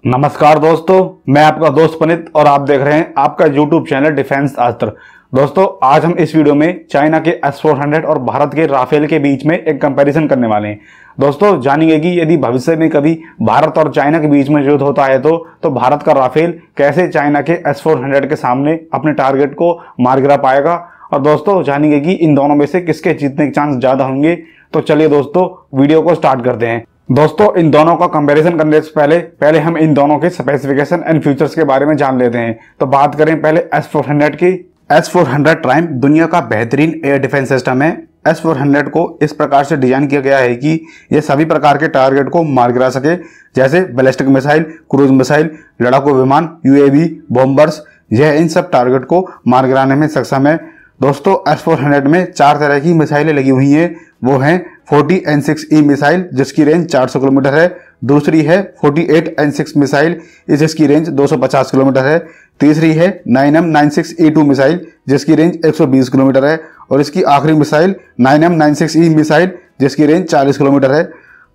नमस्कार दोस्तों, मैं आपका दोस्त पुनीत और आप देख रहे हैं आपका YouTube चैनल डिफेंस अस्त्र। दोस्तों, आज हम इस वीडियो में चाइना के S-400 और भारत के राफेल के बीच में एक कंपैरिजन करने वाले हैं। दोस्तों, जानेंगे कि यदि भविष्य में कभी भारत और चाइना के बीच में युद्ध होता है तो भारत का राफेल कैसे चाइना के S-400 के सामने अपने टारगेट को मार गिरा पाएगा। और दोस्तों, जानेंगे कि इन दोनों में से किसके जीतने के चांस ज्यादा होंगे। तो चलिए दोस्तों, वीडियो को स्टार्ट करते हैं। दोस्तों, इन दोनों का कंपैरिजन करने से पहले हम इन दोनों के स्पेसिफिकेशन एंड फीचर्स के बारे में जान लेते हैं। तो बात करें पहले S-400 की। S-400 ट्राइम दुनिया का बेहतरीन एयर डिफेंस सिस्टम है। S-400 को इस प्रकार से डिजाइन किया गया है कि यह सभी प्रकार के टारगेट को मार गिरा सके, जैसे बैलिस्टिक मिसाइल, क्रूज मिसाइल, लड़ाकू विमान, UAV, बॉम्बर्स। यह इन सब टारगेट को मार गिराने में सक्षम है। दोस्तों, S-400 में 4 तरह की मिसाइलें लगी हुई हैं। वो हैं 40 N6E मिसाइल, जिसकी रेंज 400 किलोमीटर है। दूसरी है 48 N6 मिसाइल, जिसकी रेंज 250 किलोमीटर है। तीसरी है 9M96E2 मिसाइल, जिसकी रेंज 120 किलोमीटर है। और इसकी आखिरी मिसाइल 9M96E मिसाइल, जिसकी रेंज 40 किलोमीटर है।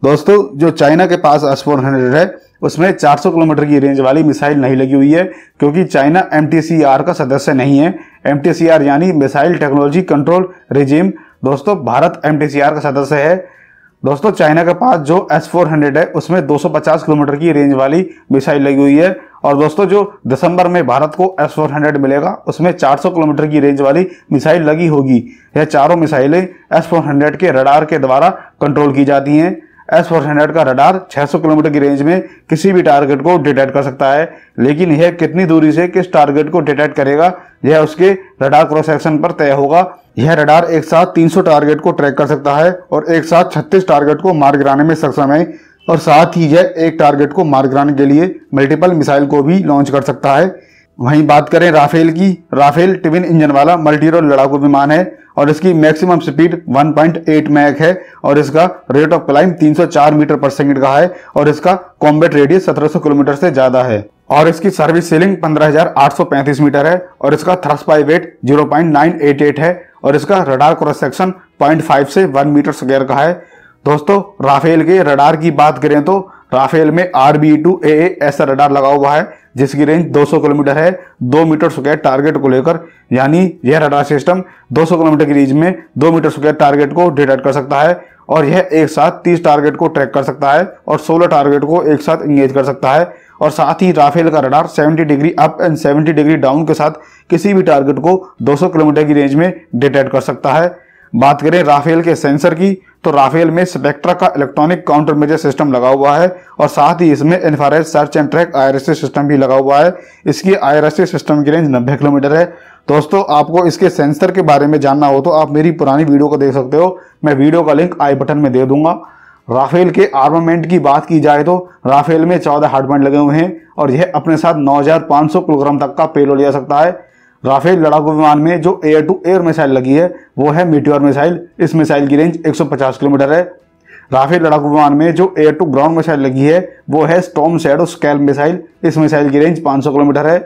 दोस्तों, जो चाइना के पास S-400 है उसमें 400 किलोमीटर की रेंज वाली मिसाइल नहीं लगी हुई है, क्योंकि चाइना MTCR का सदस्य नहीं है। MTCR यानी मिसाइल टेक्नोलॉजी कंट्रोल रिजीम। दोस्तों, भारत MTCR का सदस्य है। दोस्तों, चाइना के पास जो S-400 है उसमें 250 किलोमीटर की रेंज वाली मिसाइल लगी हुई है। और दोस्तों, जो दिसंबर में भारत को S-400 मिलेगा उसमें 400 किलोमीटर की रेंज वाली मिसाइल लगी होगी। यह चारों मिसाइलें S-400 के रडार के द्वारा कंट्रोल की जाती हैं। S-400 का रडार 600 किलोमीटर की रेंज में किसी भी टारगेट को डिटेक्ट कर सकता है, लेकिन यह कितनी दूरी से किस टारगेट को डिटेक्ट करेगा यह उसके रडार क्रॉस सेक्शन पर तय होगा। यह रडार एक साथ 300 टारगेट को ट्रैक कर सकता है और एक साथ 36 टारगेट को मार गिराने में सक्षम है। और साथ ही यह एक टारगेट को मार गिराने के लिए मल्टीपल मिसाइल को भी लॉन्च कर सकता है। वहीं बात करें राफेल की। राफेल ट्विन इंजन वाला मल्टी रोल लड़ाकू विमान है और इसकी मैक्सिमम स्पीड 1.8 मैक है और इसका रेट ऑफ क्लाइंब 304 मीटर पर सेकंड का है और इसका कॉम्बैट रेडियस 1700 किलोमीटर से ज्यादा है। और इसकी सर्विस सीलिंग 15,835 मीटर है और इसका थ्रस्ट बाय वेट 0.988 है और इसका रडार क्रॉस सेक्शन 0.5 से 1 मीटर स्क्वायर का है। दोस्तों, राफेल के रडार की बात करें तो राफेल में RB2AA ऐसा रडार लगा हुआ है जिसकी रेंज 200 किलोमीटर है 2 मीटर स्क्वायर टारगेट को लेकर। यानी यह रडार सिस्टम 200 किलोमीटर की रेंज में 2 मीटर स्क्वायर टारगेट को डिटेक्ट कर सकता है और यह एक साथ 30 टारगेट को ट्रैक कर सकता है और 16 टारगेट को एक साथ इंगेज कर सकता है। और साथ ही राफेल का radar 70 degree up and 70 degree down के साथ किसी भी टारगेट को 200 किलोमीटर की रेंज में डिटेक्ट कर सकता है। बात करें राफेल के सेंसर की तो राफेल में स्पेक्ट्रा का इलेक्ट्रॉनिक काउंटर मेजर सिस्टम लगा हुआ है और साथ ही इसमें infrared search and track IRST system भी लगा हुआ है। इसकी IRST सिस्टम की रेंज 90 किलोमीटर है। दोस्तों, आपको इसके सेंसर के बारे में जानना हो तो आप मेरी पुरानी वीडियो को देख सकते हो। मैं वीडियो का लिंक आई बटन में दे दूंगा। राफेल के आर्मामेंट की बात की जाए तो राफेल में 14 हार्डपॉइंट लगे हुए हैं और यह अपने साथ 9,500 किलोग्राम तक का पेलोड ले सकता है। राफेल लड़ाकू विमान में जो एयर टू एयर मिसाइल लगी है वो है मीटियोर मिसाइल। इस मिसाइल की रेंज 150 किलोमीटर है। राफेल लड़ाकू विमान में जो एयर टू ग्राउंड मिसाइल लगी है वो है स्टॉर्म शैडो स्कैल्प मिसाइल। इस मिसाइल की रेंज 500 किलोमीटर है।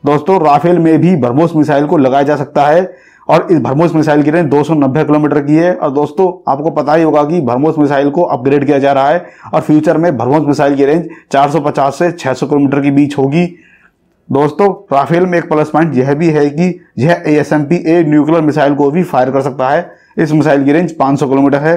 दोस्तों, राफेल में भी ब्रह्मोस मिसाइल को लगाया जा सकता है और इस ब्रह्मोस मिसाइल की रेंज 290 किलोमीटर की है। और दोस्तों, आपको पता ही होगा कि ब्रह्मोस मिसाइल को अपग्रेड किया जा रहा है और फ्यूचर में ब्रह्मोस मिसाइल की रेंज 450 से 600 किलोमीटर के बीच होगी। दोस्तों, राफेल में एक प्लस पॉइंट यह भी है कि यह ASMPA न्यूक्लियर मिसाइल को भी फायर कर सकता है। इस मिसाइल की रेंज 500 किलोमीटर है।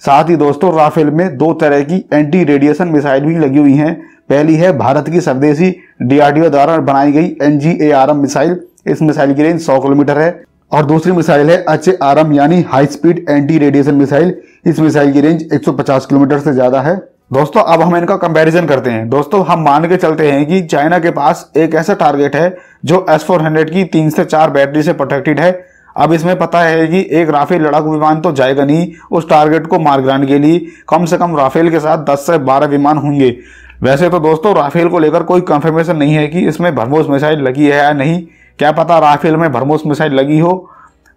साथ ही दोस्तों, राफेल में 2 तरह की एंटी रेडिएशन मिसाइल भी लगी हुई हैं। पहली है भारत की स्वदेशी DRDO द्वारा बनाई गई NGARM मिसाइल। इस मिसाइल की रेंज 100 किलोमीटर है। और दूसरी मिसाइल है HARM यानी high speed anti radiation missile. इस मिसाइल की रेंज 150 किलोमीटर से ज्यादा है। दोस्तों, अब हम इनका कंपैरिजन करते हैं। दोस्तों, हम मान के चलते हैं कि चाइना के पास एक ऐसा टारगेट है जो S-400 की 3 से 4 बैटरी से प्रोटेक्टेड है। अब इसमें पता है कि एक राफेल लड़ाकू विमान तो जाएगा नहीं उस टारगेट को मार गिराने के लिए। कम से कम राफेल के साथ 10 से 12 विमान होंगे। वैसे तो दोस्तों, राफेल को लेकर कोई कंफर्मेशन नहीं है कि इसमें ब्रह्मोस मिसाइल लगी है या नहीं। क्या पता राफेल में ब्रह्मोस मिसाइल लगी हो,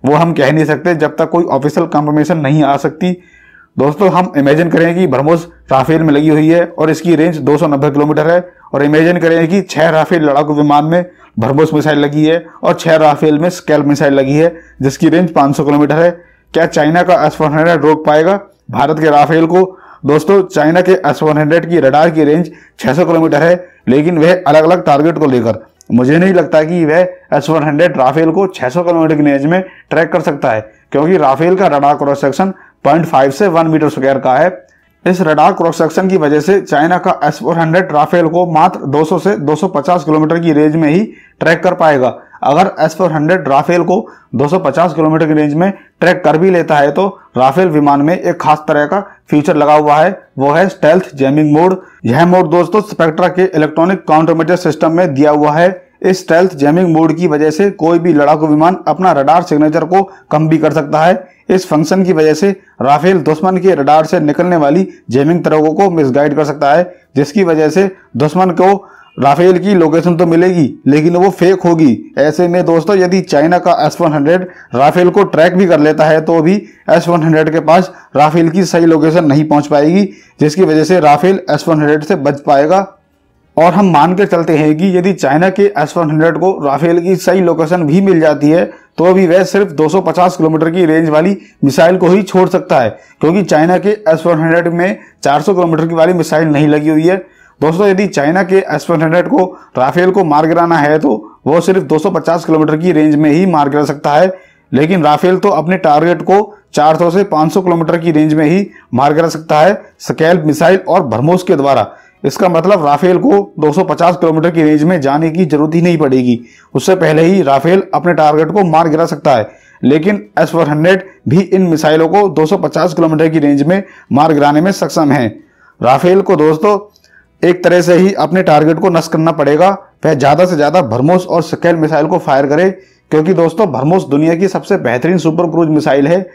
वो हम कह नहीं सकते जब तक कोई ऑफिशियल कंफर्मेशन नहीं आ सकती। दोस्तों, हम इमेजिन करें कि ब्रह्मोस राफेल में लगी हुई है और इसकी रेंज 290 किलोमीटर है और इमेजिन करें कि 6 राफेल लड़ाकू विमान में ब्रह्मोस मिसाइल लगी है और 6 राफेल में स्कैल्प मिसाइल लगी है जिसकी रेंज 500 किलोमीटर है। क्या चाइना का S-400 रोक पाएगा भारत के राफेल को दोस्तों चाइना के S-100 की रडार की रेंज 600 किलोमीटर है, लेकिन वह अलग अलग टारगेट को लेकर मुझे नहीं लगता कि वह S-100 राफेल को 600 किलोमीटर की रेंज में ट्रैक कर सकता है, क्योंकि राफेल का रडार क्रॉस सेक्शन 0.5 से 1 मीटर स्क्वायर का है। इस रडार क्रॉस सेक्शन की वजह से चाइना का S-400 राफेल को मात्र 200 से 250 किलोमीटर की रेंज में ही ट्रैक कर पाएगा। अगर S-400 राफेल को 250 किलोमीटर की रेंज में ट्रैक कर भी लेता है तो राफेल विमान में एक खास तरह का फीचर लगा हुआ है, वो है स्टेल्थ जैमिंग मोड। यह मोड दोस्तों स्पेक्ट्रा के इलेक्ट्रॉनिक काउंटरमेजर सिस्टम में दिया हुआ है। इस स्टेल्थ जैमिंग मोड की वजह से कोई भी लड़ाकू विमान अपना रडार सिग्नेचर को कम भी कर सकता है। इस फंक्शन की वजह से राफेल दुश्मन के रडार से निकलने वाली जैमिंग तरंगों को मिसगाइड कर सकता है, जिसकी वजह से दुश्मन को राफेल की लोकेशन तो मिलेगी लेकिन वो फेक होगी। ऐसे में दोस्तों यदि चाइना का S-100 राफेल को ट्रैक भी कर लेता है तो भी S-100 के पास राफेल की सही लोकेशन नहीं पहुंच पाएगी, जिसकी वजह से राफेल S-100 से बच पाएगा। और हम मान के चलते हैं कि यदि चाइना के S-100 को राफेल की सही लोकेशन भी मिल जाती है तो भी वह सिर्फ 250 किलोमीटर की रेंज वाली मिसाइल को ही छोड़ सकता है, क्योंकि चाइना के S-100 में 400 किलोमीटर की वाली मिसाइल नहीं लगी हुई है। दोस्तों यदि चाइना के S-100 को राफेल को मार गिराना है तो वो सिर्फ 250 किलोमीटर की रेंज में ही मार गिरा सकता है, लेकिन राफेल तो अपने टारगेट को 400 से 500 किलोमीटर की रेंज में ही मार गिरा सकता है स्कैल्प मिसाइल और ब्रह्मोस के द्वारा। इसका मतलब राफेल को 250 किलोमीटर की रेंज में जाने की जरूरत ही नहीं पड़ेगी, उससे पहले ही राफेल अपने टारगेट को मार गिरा सकता है। लेकिन S-400 भी इन मिसाइलों को 250 किलोमीटर की रेंज में मार गिराने में सक्षम है। राफेल को दोस्तों एक तरह से ही अपने टारगेट को नष्ट करना पड़ेगा। वह ज्यादा से ज्यादा ब्रह्मोस और स्कैल्प मिसाइल को फायर करे, क्योंकि दोस्तों ब्रह्मोस दुनिया की सबसे बेहतरीन सुपर क्रूज मिसाइल है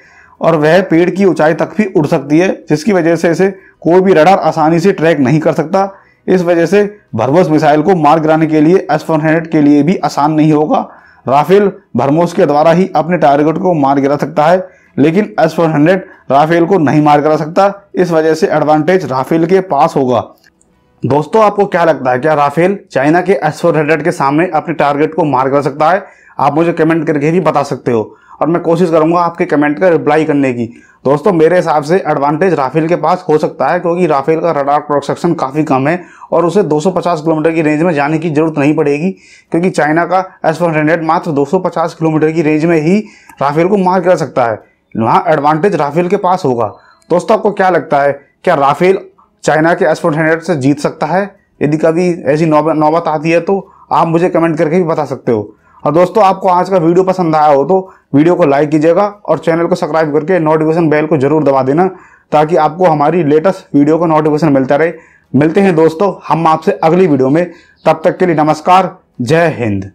और वह पेड़ की ऊंचाई तक भी उड़ सकती है, जिसकी वजह से इसे कोई भी रडार आसानी से ट्रैक नहीं कर सकता। इस वजह से ब्रह्मोस मिसाइल को मार गिराने के लिए S-400 के लिए भी आसान नहीं होगा। राफेल ब्रह्मोस के द्वारा ही अपने टारगेट को मार गिरा सकता है, लेकिन S-400 राफेल को नहीं मार गिरा सकता। इस वजह से एडवांटेज राफेल के पास होगा। दोस्तों आपको क्या लगता है, क्या राफेल चाइना के S-400 के सामने अपने टारगेट को मार गिरा सकता है? आप मुझे कमेंट करके भी बता सकते हो और मैं कोशिश करूंगा आपके कमेंट का रिप्लाई करने की। दोस्तों मेरे हिसाब से एडवांटेज राफेल के पास हो सकता है, क्योंकि राफेल का रडार क्रॉस सेक्शन काफ़ी कम है और उसे 250 किलोमीटर की रेंज में जाने की जरूरत नहीं पड़ेगी, क्योंकि चाइना का S-400 मात्र 250 किलोमीटर की रेंज में ही राफेल को मार गिरा सकता है। वहाँ एडवांटेज राफेल के पास होगा। दोस्तों आपको क्या लगता है, क्या राफेल चाइना के S-400 से जीत सकता है? यदि कभी ऐसी नौबत आती है तो आप मुझे कमेंट करके भी बता सकते हो। और दोस्तों आपको आज का वीडियो पसंद आया हो तो वीडियो को लाइक कीजिएगा और चैनल को सब्सक्राइब करके नोटिफिकेशन बेल को जरूर दबा देना, ताकि आपको हमारी लेटेस्ट वीडियो का नोटिफिकेशन मिलता रहे। मिलते हैं दोस्तों हम आपसे अगली वीडियो में, तब तक के लिए नमस्कार, जय हिंद।